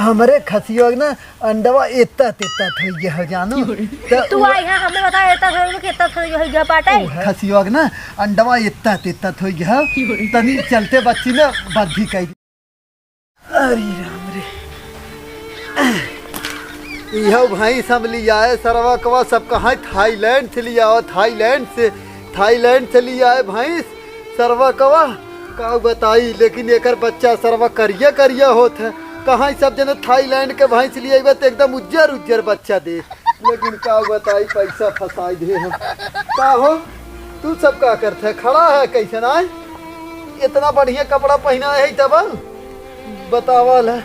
हमरे खसियो ना अंडवा इतना तिता थे यह जानो तू आई है हमें बता इतना थोड़ी कि इतना थोड़ी यह पाटे खसियो ना अंडवा इतना तिता थे यह तनी चलते बच्ची ना बद्धी कई अरे राम रे यह भाई सब लिया है सरवा कवा सब कहाँ थाईलैंड से लिया हो थाईलैंड से लिया है भाई सरवा कवा का बताई लेकिन एकर बच्चा सरवा करिया करिया होत है कहाँ सब जने थाईलैंड के भैंस लिए तो एकदम उज्जर उज्जर बच्चा दे लेकिन का बताई पैसा फंसाई दे हम का हो तू सब का करते खड़ा है कैसे ना इतना बढ़िया कपड़ा पहना है तब बतावल है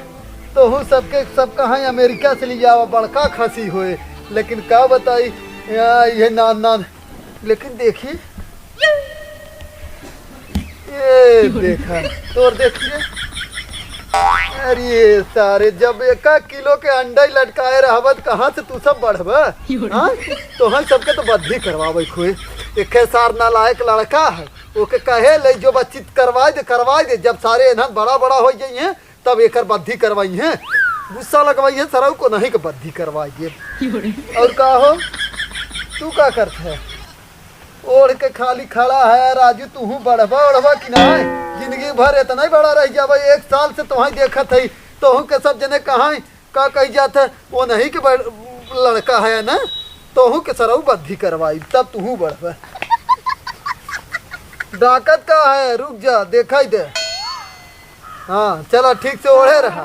तो हूँ सबके सब कहाँ अमेरिका से लिया बड़का खसी हुए लेकिन का बताई ये नान लेकिन देखिए ये देखा तो देखिए अरे सारे जब 1 किलो के अंडा लटकाए रहबत कहाँ से तू सब बढ़ब तो हम सबके तो बद्धी करवावे खोए एक सार नालायक लड़का है ओके कहे ले जो बच्ची करवाई दे जब सारे इन्हन बड़ा हो जाइए तब एकर बद्धी करवाई है गुस्सा लगवाई है सरऊ को नहीं के बद्धी करवाई दे और का हो तू का करते है ओढ़ के खाली खड़ा है राजू तू बढ़वा कि ना जिंदगी भर इतना ही बड़ा रह जा 1 साल से तुम्हें देखत है तो के सब जने कहाँ का कही जात है वो नहीं के लड़का है ना तो के सरऊ बद्धी करवाई तब तू बढ़वा डाकत का है रुक जा देखा दे हाँ चलो ठीक से ओढ़े रहा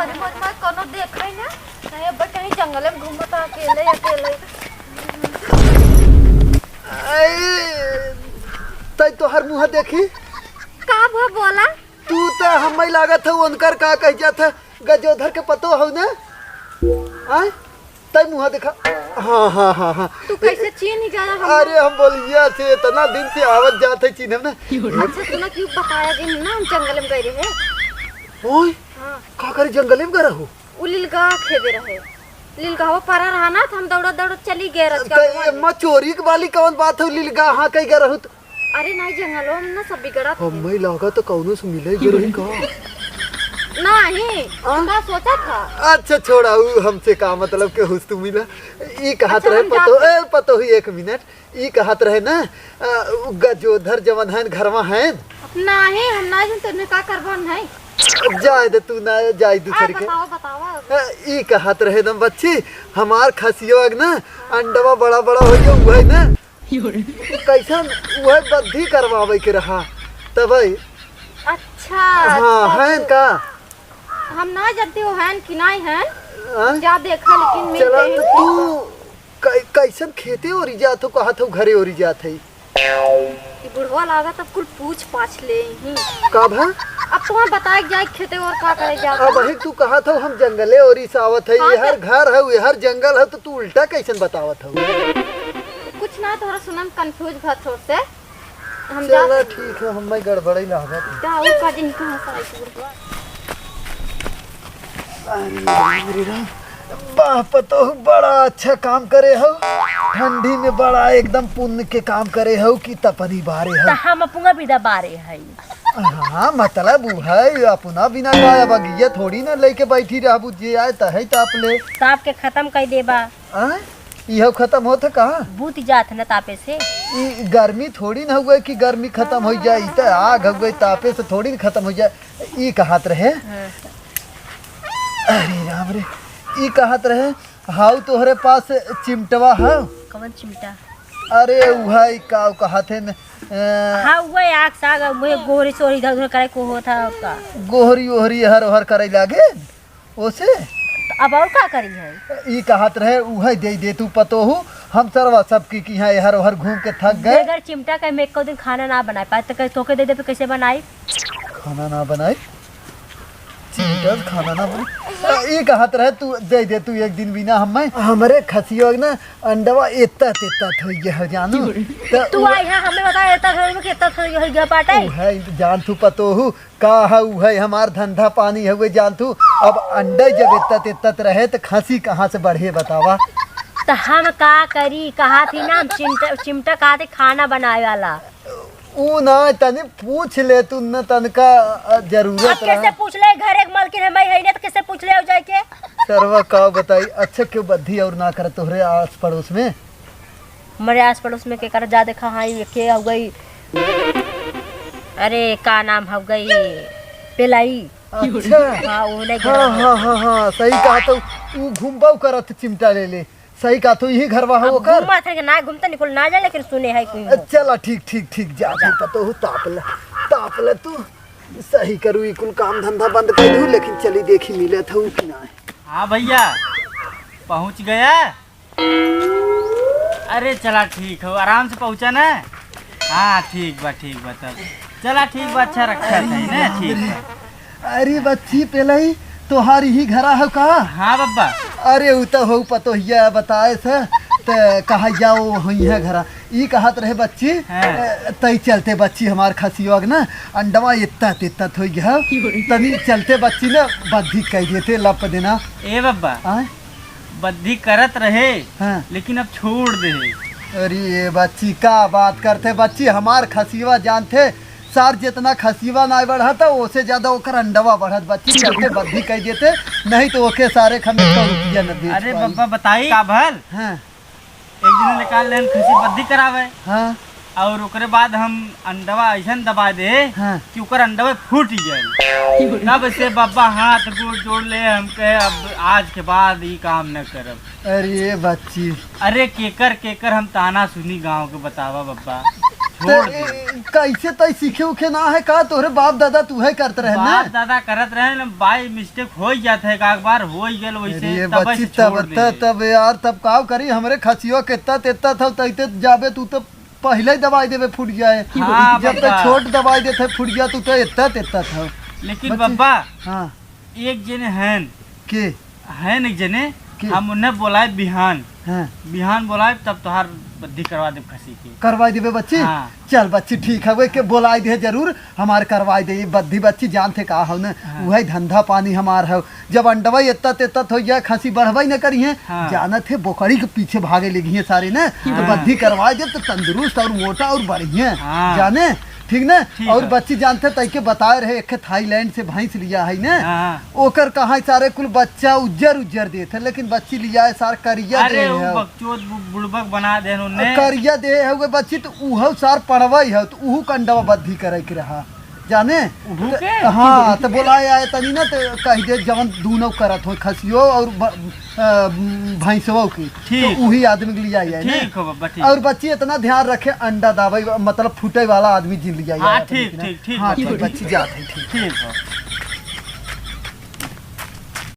अरे मत कोनो देखै ना नहीं अब कहीं जंगल में घूमता अकेले तै तोहर मुँह देखी का बोला तू तो हमें लागत है उनकर का कह जात है गजोधर के पतो हो ना आय तै मुँह देखा हाँ तू कैसे चीन ही जा रहा अरे हम बोलिया से इतना दिन से आवत जाते चीन ना अच्छा तूने क्यों बताया कि ना हम जंगल में गए रहे ओए का करे जंगल में गए हो उलिलगा खेदे रहे लीलगावा परा रहा ना हम दौड़ चली गए मां चोरी के वाली कौन बात है लीलगा हां कई गए रहत अरे नहीं जंगलों में ना सब बिगड़ा हमें लगा तो कौनो से मिले गिरही का नहीं का सोचा था अच्छा छोड़ा हमसे का मतलब के हुस तू मिला ई कहत रहे पतो ही 1 मिनट ई कहत रहे ना गजोधर जवन है घरवा है नहीं हम नहीं तने का करबन है जाए दे तू ना जाए दूसरे के बताओ ई कहत रहे दम बच्ची हमार खसियो ना अंडवा बड़ा हो गया हुआ है ना कैसन वह बद्धी करवावे के रहा तब अच्छा हाँ है का हम ना जानते हो हैं कि नहीं हैं जा देखा लेकिन चला तू कैसन खेते ओरी जात हो कहत हो घरे ओरी जात है बुढ़वा लागा तब कुल पूछ पाछ ले ही कब है अब तुम्हें बताए जाए खेते और का करे जा अब वही तू कहत हो हम जंगले ओरी सावत है ये हर घर है ये हर जंगल है तो तू उल्टा कैसन बतावत हो कुछ ना थोड़ा सुनम कंफ्यूज भत हो से हम चला ठीक है हम गड़बड़ई लागत जाओ का दिन कहां से आई बुढ़वा अरे राम बाप तो बड़ा अच्छा काम करे हो ठंडी में बड़ा एकदम पुण्य के काम करे हो कि तपनी बारे हो हम अपना बिदा बारे है हाँ मतलब है अपना बिना गाया बगिया थोड़ी ना लेके बैठी रहबू जे आए तहे ताप ले ताप के खत्म कर देबा यह खत्म होता कहाँ बूत जात न तापे से गर्मी थोड़ी ना हुए कि गर्मी खत्म हो जाए तो आग हो गई तापे से थोड़ी ना खत्म हो जाए ई कहत रहे अरे राम रे ई कहत रहे हाउ तोहरे पास चिमटवा है कौन चिमटा अरे वह का कहत है हाँ वही आग साग वही गोहरी सोहरी इधर उधर करे को होता का गोहरी ओहरी हर हर करे लागे ओसे अब और का करी है ई कहत रहे वह दे तू पतो हो हम सरवा सब की यहाँ हर हर घूम के थक गए अगर चिमटा का मैं एक दिन खाना ना बना पाए तो तोके दे पे कैसे बनाई खाना ना बनाई चिमटा खाना ना बना ई कहत रहे तू दे तू एक दिन बिना हमरे खसियो ना अंडवा इतना तिता थई गया जानू तू आई है हमें बता इतना थोड़ी में कितना थोड़ी है गया पाटे है जान तू पतो हूँ का है हमार धंधा पानी हुए जान तू अब अंडा जब इतना रहे तो खसी कहाँ से बढ़े बतावा तो हम का करी कहा थी ना चिमटा कहा थे खाना बनाए वाला ऊ ना तने पूछ ले तू न तन का जरूरत कैसे पूछ ले घर एक मालकिन है मैं है ना तो कैसे पूछ ले डॉक्टरवा का बताई अच्छा क्यों बद्धी और ना करे तोहरे आस पड़ोस में? हमारे आस पड़ोस में के कर जा देखा हाँ ये के हो गई, अरे का नाम हो गई पेलाई। अच्छा हाँ वो नहीं हाँ हाँ हाँ हाँ सही कहा तो तू घूमबाऊ करत चिमटा ले ले, सही कहा तो यही घरवा हो कर। घूमा थे ना घूमता निकल ना जा लेकिन सुने है कोई। चला ठीक ठीक ठीक जा जा पतो हो ताप ले तू सही करू कुल काम धंधा बंद कर दूं लेकिन चली देखी मिले था कि ना। हाँ भैया पहुंच गया। अरे चला ठीक हो, आराम से पहुंचा ना। हाँ ठीक बा तब चला ठीक बा, अच्छा रखा था ना ठीक है। अरे बच्ची पहले ही तोहारी ही घरा हो का? हाँ बब्बा। अरे उ तो हो पतो हिया बताए थे तो कहा जाओ हुई है घरा ई कहत रहे बच्ची। हाँ। तई चलते बच्ची हमार खसियो ना अंडवा इतना तितना हो गया तनी चलते बच्ची ने बद्धी कह देते लप देना। ए बब्बा आए बद्धी करत रहे हाँ। लेकिन अब छोड़ दे। अरे ये बच्ची का बात करते बच्ची, हमार खसिवा जानते सार जितना खसीवा ना बढ़ा था उससे ज्यादा ओकर अंडवा बढ़त बच्ची चलते बद्धी कह देते नहीं तो ओके सारे खमे 100 रुपया न बेच अरे पाई। बब्बा बताई का भल हाँ एक दिन निकाल लेन खसी बद्धी करावे हाँ और ओकरे बाद हम अंडवा ऐसा दबा दे हाँ। कि ओकर अंडवा फूट जाए। तब से बब्बा हाथ गोड़ जोड़ ले हम कहे अब आज के बाद ये काम न करब। अरे बच्ची अरे केकर हम ताना सुनी गांव के बतावा बब्बा तो छोड़ दे। कैसे तय सीखे उखे ना है का तोहरे बाप दादा तू है करते रहे ना? बाप दादा करत रहे ना, बाई मिस्टेक हो ही जाता है, एक बार हो ही गेल वैसे अरे तब बच्ची से छोड़ दे। तब यार तब का करी हमरे खसियो कितना तेता था तैते जाबे तू तो पहले ही दवाई देवे फूट जाए। हाँ, जब तक बब्बा। छोट दवाई देते फूट गया तू तो इतना तेता था। लेकिन बच्ची- बब्बा हाँ एक जने हैं के एक जने के? हम उन्हें बोलाए बिहान हाँ बोलाए तब तोहार बद्धी करवा दे खसी के। करवाई देवे बच्ची। हाँ। चल बच्ची ठीक है वे के बोलाई दे जरूर हमार करवाई दे बद्धी बच्ची जानते का हो न हाँ। वही धंधा पानी हमार है। जब अंडवा इतना तेता हो जाए खसी बढ़वाई न करी है हाँ। जानत है बोकड़ी के पीछे भागे लगी है सारे न तो हाँ। बद्धी करवाई दे तो तंदुरुस्त और मोटा और बढ़िया हाँ। जाने ठीक न। ठीक और है। बच्ची जानते तय के बताए रहे एक थाईलैंड से भैंस लिया है न हाँ। ओकर कहा सारे कुल बच्चा उज्जर देते लेकिन बच्ची लिया है सार करिया दे अरे वो है। बकचोद बुड़बक बना दे उन्हें। करिया दे है वे बच्ची तो उहो सार पढ़वाई है तो उहू कंडवा बद्धी करे के रहा जाने। उहू तो- के? हाँ तो बोलाए आए तनी ना तो कह दे जवन दूनो करत हो खसियो और भैंसवो की ठीक। तो उही आदमी के लिए आई है ठीक हो बब्बा ठीक। और बच्ची इतना ध्यान रखे अंडा दावे मतलब फूटे वाला आदमी जिन लिया हाँ, ठीक, ठीक, ठीक, हाँ बच्ची। ठीक बच्ची जात है ठीक। ठीक हो।